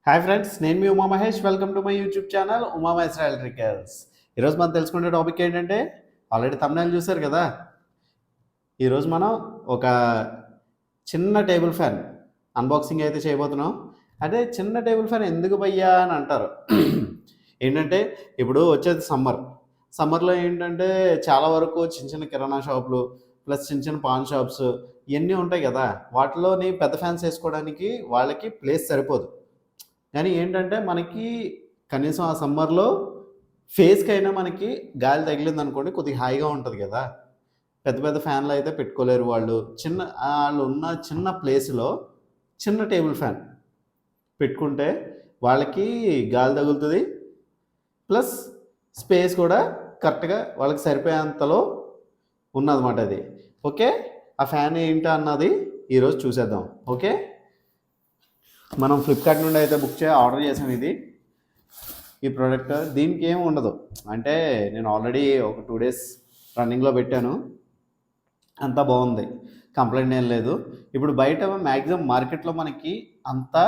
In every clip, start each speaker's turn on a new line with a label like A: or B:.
A: Hi friends, నేను మీ Uma Mahesh. Welcome to my YouTube channel Uma Mahesh electricals. ఈరోజు మనం తెలుసుకునే టాపిక్ ఏంటంటే, ఆల్రెడీ thumbnail చూశారు కదా. ఈరోజు మనం ఒక చిన్న టేబుల్ ఫ్యాన్ అన్బాక్సింగ్ అయితే చేయబోతున్నాం. అదే చిన్న టేబుల్ ఫ్యాన్ ఎందుకు భయ్యా అని అంటారు. ఏంటంటే ఇప్పుడు వచ్చేది సమ్మర్లో ఏంటంటే చాలా వరకు చిన్న చిన్న కిరాణా షాపులు ప్లస్ చిన్న చిన్న పాన్ షాప్స్ ఇవన్నీ ఉంటాయి కదా. వాటిలోని పెద్ద ఫ్యాన్స్ వేసుకోవడానికి వాళ్ళకి ప్లేస్ సరిపోదు. కానీ ఏంటంటే మనకి కనీసం ఆ సమ్మర్లో ఫేస్కి అయినా మనకి గాలి తగిలింది అనుకోండి, కొద్దిగా హాయిగా ఉంటుంది కదా. పెద్ద పెద్ద ఫ్యాన్లు అయితే పెట్టుకోలేరు వాళ్ళు. వాళ్ళు ఉన్న చిన్న ప్లేస్లో చిన్న టేబుల్ ఫ్యాన్ పెట్టుకుంటే వాళ్ళకి గాలి తగులుతుంది, ప్లస్ స్పేస్ కూడా కరెక్ట్గా వాళ్ళకి సరిపోయేంతలో ఉన్నదన్నమాట అది. ఓకే, ఆ ఫ్యాన్ ఏంటో అన్నది ఈరోజు చూసేద్దాం. ఓకే, మనం ఫ్లిప్కార్ట్ నుండి అయితే ఆర్డర్ చేసాం ఈ ప్రోడక్ట్. దీనికి ఏమి ఉండదు, అంటే నేను ఆల్రెడీ ఒక 2 days రన్నింగ్లో పెట్టాను, అంతా బాగుంది, కంప్లైంట్ ఏం లేదు. ఇప్పుడు బయట మ్యాక్సిమం మార్కెట్లో మనకి అంతా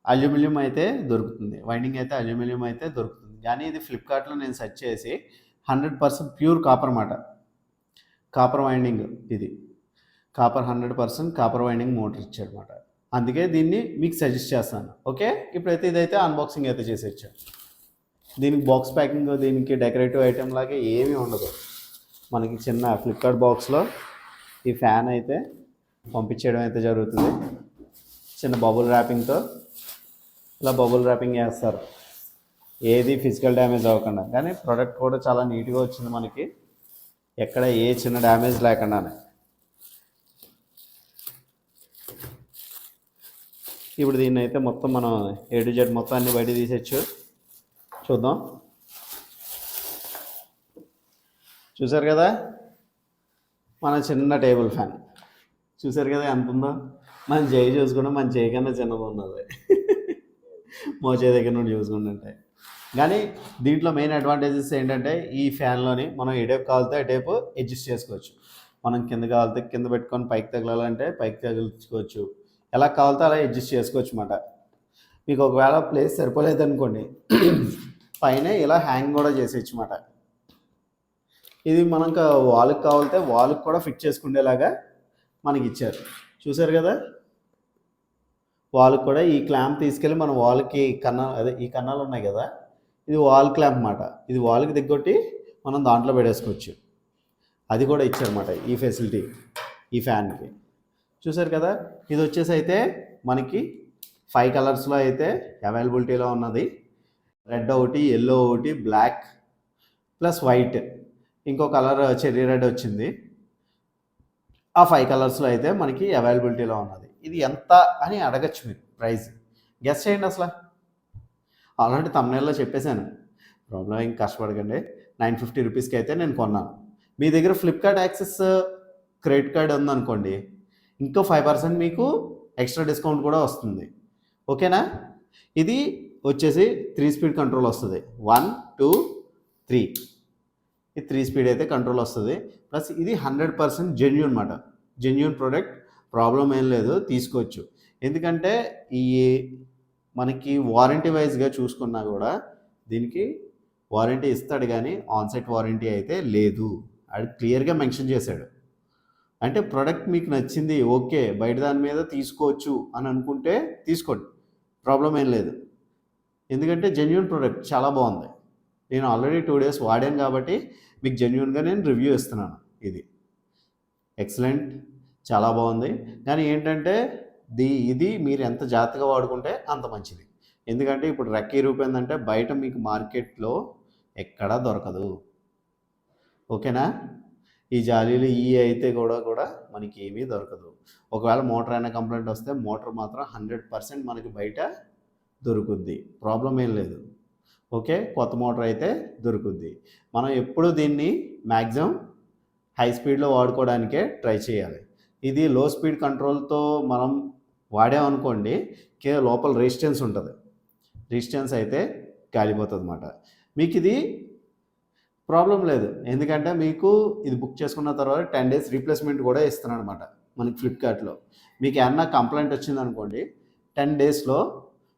A: అల్యూమినియం అయితే దొరుకుతుంది, వైండింగ్ అయితే అల్యూమినియం అయితే దొరుకుతుంది. కానీ ఇది ఫ్లిప్కార్ట్లో నేను సెర్చ్ చేసి 100% ప్యూర్ కాపర్ మాట, కాపర్ వైండింగ్, ఇది కాపర్ 100% కాపర్ వైండింగ్ మోటార్ ఇచ్చాడు అనమాట. అందుకే దీన్ని మీకు సజెస్ట్ చేస్తాను. ఓకే, ఇప్పుడైతే ఇదైతే అన్బాక్సింగ్ అయితే చేసేచ్చాను. దీనికి బాక్స్ ప్యాకింగ్, దీనికి డెకరేటివ్ ఐటెం లాగా ఏమీ ఉండదు. మనకి చిన్న ఫ్లిప్కార్ట్ బాక్స్లో ఈ ఫ్యాన్ అయితే పంపించేయడం అయితే జరుగుతుంది. చిన్న బబుల్ ర్యాపింగ్తో ఇలా బబుల్ ర్యాపింగ్ చేస్తారు, ఏది ఫిజికల్ డ్యామేజ్ అవ్వకుండా. కానీ ప్రోడక్ట్ కూడా చాలా నీట్గా వచ్చింది మనకి, ఎక్కడ ఏ చిన్న డ్యామేజ్ లేకుండానే. ఇప్పుడు దీన్ని అయితే మొత్తం మనం A to Z మొత్తం అన్ని బయట తీసేచ్చు. చూద్దాం. చూసారు కదా మన చిన్న టేబుల్ ఫ్యాన్, చూసారు కదా ఎంత ఉందో. మన చేయి చూసుకుంటే మన చేయి కన్నా చిన్నది ఉన్నది, మోచే దగ్గర నుండి చూసుకుంటుంటే. కానీ దీంట్లో మెయిన్ అడ్వాంటేజెస్ ఏంటంటే, ఈ ఫ్యాన్లోని మనం ఏ టైప్ కావాలితే ఆ టైపు అడ్జస్ట్ చేసుకోవచ్చు. మనం కింద కావాలితే కింద పెట్టుకొని పైకి తగలాలంటే పైకి తగిలించుకోవచ్చు, ఎలా కావాలితే అలా అడ్జస్ట్ చేసుకోవచ్చు అన్నమాట. మీకు ఒకవేళ ప్లేస్ సరిపోలేదనుకోండి, పైన ఇలా హ్యాంగ్ కూడా చేసేయచ్చు అన్నమాట. ఇది మనకు వాల్కి కావాలితే వాల్కి కూడా ఫిట్ చేసుకునేలాగా మనకి ఇచ్చారు. చూసారు కదా, వాల్కి కూడా ఈ క్లాంప్ తీసుకెళ్ళి మన వాల్కి ఈ కన్నాలు ఉన్నాయి కదా, ఇది వాల్ క్లాంప్ అన్నమాట. ఇది వాల్కి దిగ్గొట్టి మనం దాంట్లో పెట్టేసుకోవచ్చు. అది కూడా ఇచ్చారన్నమాట ఈ ఫెసిలిటీ ఈ ఫ్యాన్కి. చూసారు కదా, ఇది వచ్చేసి అయితే మనకి 5 కలర్స్లో అయితే అవైలబిలిటీలో ఉన్నది. రెడ్ ఒకటి, ఎల్లో ఒకటి, బ్లాక్ ప్లస్ వైట్, ఇంకో కలర్ చెర్రీ రెడ్ వచ్చింది. ఆ 5 కలర్స్లో అయితే మనకి అవైలబిలిటీలో ఉన్నది. ఇది ఎంత అని అడగచ్చు మీరు, ప్రైస్ గెస్ చేయండి. అసలు ఆల్రెడీ thumbnailలో చెప్పేశాను, ప్రాబ్లం ఏం కష్టపడకండి. 950 రూపీస్కి అయితే నేను కొన్నాను. మీ దగ్గర ఫ్లిప్కార్ట్ యాక్సెస్ క్రెడిట్ కార్డ్ ఉందనుకోండి, ఇంకో 5% మీకు ఎక్స్ట్రా డిస్కౌంట్ కూడా వస్తుంది. ఓకేనా, ఇది వచ్చేసి 3 స్పీడ్ కంట్రోల్ వస్తుంది. 1 2 3, ఈ 3 స్పీడ్ అయితే కంట్రోల్ వస్తుంది. ప్లస్ ఇది 100% జెన్యూన్ అన్నమాట, జెన్యూన్ ప్రోడక్ట్, ప్రాబ్లం ఏం లేదు, తీసుకోవచ్చు. ఎందుకంటే ఈ మనకి వారంటీ వైజ్గా చూసుకున్నా కూడా దీనికి వారంటీ ఇస్తాడు, కానీ ఆన్సైట్ వారంటీ అయితే లేదు. అది క్లియర్గా మెన్షన్ చేశాడు. అంటే ప్రోడక్ట్ మీకు నచ్చింది, ఓకే, బయట దాని మీద తీసుకోవచ్చు అని అనుకుంటే తీసుకోండి, ప్రాబ్లం ఏం లేదు. ఎందుకంటే జెన్యూన్ ప్రోడక్ట్ చాలా బాగుంది. నేను ఆల్రెడీ 2 days వాడాను కాబట్టి మీకు జెన్యూన్గా నేను రివ్యూ ఇస్తున్నాను. ఇది ఎక్సలెంట్, చాలా బాగుంది. కానీ ఏంటంటే ఇది మీరు ఎంత జాగ్రత్తగా వాడుకుంటే అంత మంచిది. ఎందుకంటే ఇప్పుడు రెక్కీ రూపేందంటే బయట మీకు మార్కెట్లో ఎక్కడా దొరకదు. ఓకేనా, ఈ జాలీలు అయితే కూడా మనకి ఏమీ దొరకదు. ఒకవేళ మోటార్ అయినా కంప్లైంట్ వస్తే మోటార్ మాత్రం 100% మనకి బయట దొరుకుద్ది, ప్రాబ్లం ఏం లేదు. ఓకే, కొత్త మోటార్ అయితే దొరుకుద్ది. మనం ఎప్పుడు దీన్ని మ్యాక్సిమం హై స్పీడ్లో వాడుకోవడానికే ట్రై చేయాలి. ఇది లో స్పీడ్ కంట్రోల్తో మనం వాడామనుకోండి, లోపల రెసిస్టెన్స్ ఉంటుంది, రెసిస్టెన్స్ అయితే కాలిపోతుంది అన్నమాట. మీకు ఇది ప్రాబ్లం లేదు, ఎందుకంటే మీకు ఇది బుక్ చేసుకున్న తర్వాత 10 days రీప్లేస్మెంట్ కూడా ఇస్తున్నాను అనమాట మనకి ఫ్లిప్కార్ట్లో. మీకు ఏమన్నా కంప్లైంట్ వచ్చిందనుకోండి, 10 daysలో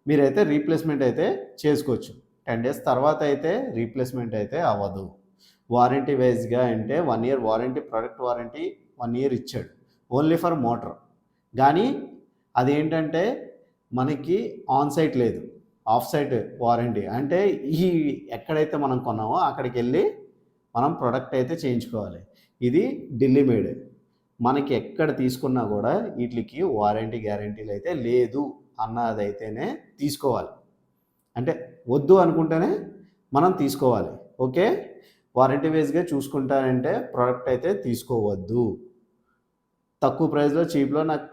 A: మీరైతే రీప్లేస్మెంట్ అయితే చేసుకోవచ్చు. 10 డేస్ తర్వాత అయితే రీప్లేస్మెంట్ అయితే అవ్వదు. వారంటీ వైజ్గా అంటే 1 year warranty, product warranty 1 year ఇచ్చాడు ఓన్లీ ఫర్ మోటార్. కానీ అదేంటంటే మనకి ఆన్ సైట్ లేదు, ఆఫ్ సైట్ వారంటీ. అంటే ఈ ఎక్కడైతే మనం కొన్నామో అక్కడికి వెళ్ళి మనం ప్రొడక్ట్ అయితే చేయించుకోవాలి. ఇది ఢిల్లీ మేడ్. మనకి ఎక్కడ తీసుకున్నా కూడా వీటికి వారంటీ గ్యారంటీలు అయితే లేదు అన్నదైతేనే తీసుకోవాలి. అంటే వద్దు అనుకుంటేనే మనం తీసుకోవాలి. ఓకే, వారంటీ వైజ్గా చూసుకుంటానంటే ప్రోడక్ట్ అయితే తీసుకోవద్దు. తక్కువ ప్రైస్లో చీప్లో నాకు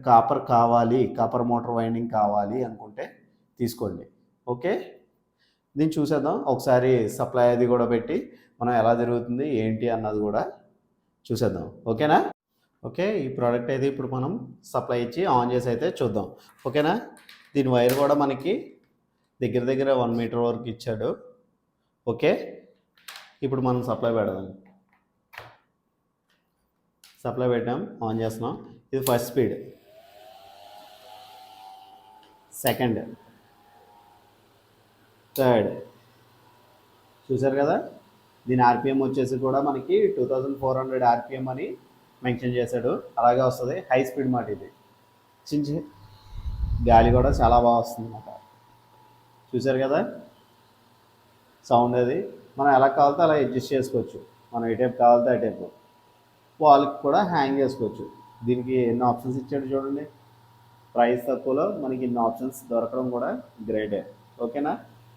A: కాపర్ కావాలి, కాపర్ మోటార్ వైండింగ్ కావాలి అనుకుంటే తీసుకోండి. ఓకే, దీన్ని చూసేద్దాం ఒకసారి. సప్లై అది కూడా పెట్టి మనం ఎలా జరుగుతుంది ఏంటి అన్నది కూడా చూసేద్దాం. ఓకేనా? ఓకే, ఈ ప్రోడక్ట్ అయితే ఇప్పుడు మనం సప్లై ఇచ్చి ఆన్ చేసి అయితే చూద్దాం. ఓకేనా? దీని వైర్ కూడా మనకి దగ్గర దగ్గర 1 మీటర్ వరకు ఇచ్చాడు. ఓకే, ఇప్పుడు మనం సప్లై పెడదాం. సప్లై పెట్టాం, ఆన్ చేస్తున్నాం. ఇది ఫస్ట్ స్పీడ్, సెకండ్, థర్డ్. చూసారు కదా? దీని ఆర్పిఎం వచ్చేసి కూడా మనకి 2400 ఆర్పిఎం అని మెన్షన్ చేశాడు. అలాగే వస్తుంది. హై స్పీడ్ మాట ఇది. చిన్న గాలి కూడా చాలా బాగా వస్తుంది అన్నమాట. చూసారు కదా సౌండ్? అది మనం ఎలా కావాలితే అలా అడ్జస్ట్ చేసుకోవచ్చు. మనం ఏ టైప్ కావాలితే ఆ టైప్. వాల్కి కూడా హ్యాంగ్ చేసుకోవచ్చు. దీనికి ఎన్ని ఆప్షన్స్ ఇచ్చాడు చూడండి. ప్రైస్ తక్కువలో మనకి ఇన్ని ఆప్షన్స్ దొరకడం కూడా గ్రేటే. ఓకేనా?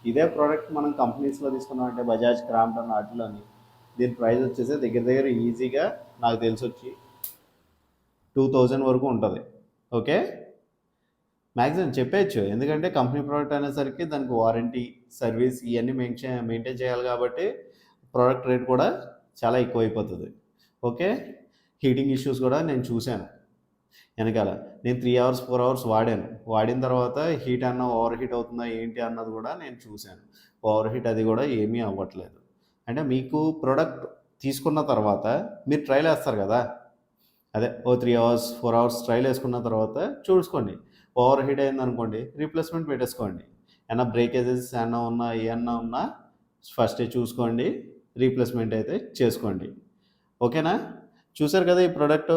A: ఇదే ప్రోడక్ట్ మనం కంపెనీస్లో తీసుకున్నాం అంటే బజాజ్, క్రాంప్టన్ వాటిలోని దీని ప్రైస్ వచ్చేసి దగ్గర దగ్గర ఈజీగా నాకు తెలిసి వచ్చి 2000 వరకు ఉంటుంది. ఓకే, మ్యాక్సిమం చెప్పేయచ్చు. ఎందుకంటే కంపెనీ ప్రోడక్ట్ అనేసరికి దానికి వారంటీ, సర్వీస్ ఇవన్నీ మెయింటైన్ చేయాలి కాబట్టి ప్రోడక్ట్ రేట్ కూడా చాలా ఎక్కువ అయిపోతుంది. ఓకే, హీటింగ్ ఇష్యూస్ కూడా నేను చూశాను వెనకాల. నేను 3 అవర్స్ 4 అవర్స్ వాడాను. వాడిన తర్వాత హీట్ అన్న ఓవర్ హీట్ అవుతుందా ఏంటి అన్నది కూడా నేను చూశాను. ఓవర్ హీట్ అది కూడా ఏమీ అవ్వట్లేదు. అంటే మీకు ప్రోడక్ట్ తీసుకున్న తర్వాత మీరు ట్రైల్ వేస్తారు కదా, అదే 3 అవర్స్ 4 అవర్స్ ట్రైల్ వేసుకున్న తర్వాత చూసుకోండి. ఓవర్ హీట్ అయింది అనుకోండి, రీప్లేస్మెంట్ పెట్టేసుకోండి. ఏమన్నా బ్రేకేజెస్ ఏమన్నా ఉన్నా ఫస్టే చూసుకోండి, రీప్లేస్మెంట్ అయితే చేసుకోండి. ఓకేనా? చూసారు కదా ఈ ప్రోడక్ట్,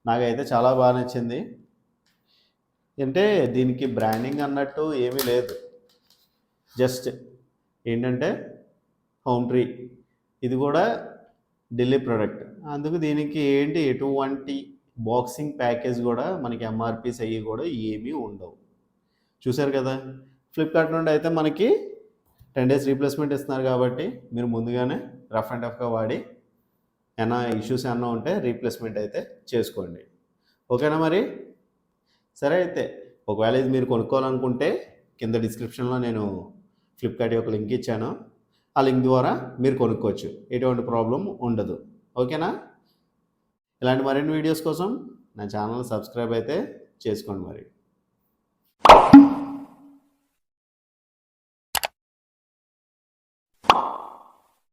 A: నాకైతే చాలా బాగా నచ్చింది. అంటే దీనికి బ్రాండింగ్ అన్నట్టు ఏమీ లేదు, జస్ట్ ఏంటంటే హోమ్ ట్రీ. ఇది కూడా ఢిల్లీ ప్రోడక్ట్. అందుకు దీనికి ఏంటి ఎటువంటి బాక్సింగ్ ప్యాకేజ్ కూడా మనకి ఎంఆర్పీస్ అయ్యి కూడా ఏమీ ఉండవు. చూసారు కదా? ఫ్లిప్కార్ట్ నుండి అయితే మనకి 10 డేస్ రీప్లేస్మెంట్ ఇస్తున్నారు కాబట్టి మీరు ముందుగానే రఫ్ అండ్ టఫ్గా వాడి ఏమైనా ఇష్యూస్ ఏమైనా ఉంటే రీప్లేస్మెంట్ అయితే చేసుకోండి. ఓకేనా మరి? సరే అయితే ఒకవేళ ఇది మీరు కొనుక్కోవాలనుకుంటే కింద డిస్క్రిప్షన్లో నేను ఫ్లిప్కార్ట్ యొక్క లింక్ ఇచ్చాను. ఆ లింక్ ద్వారా మీరు కొనుక్కోవచ్చు, ఎటువంటి ప్రాబ్లం ఉండదు. ఓకేనా? ఇలాంటి మరిన్ని వీడియోస్ కోసం నా ఛానల్ సబ్స్క్రైబ్ అయితే చేసుకోండి మరి.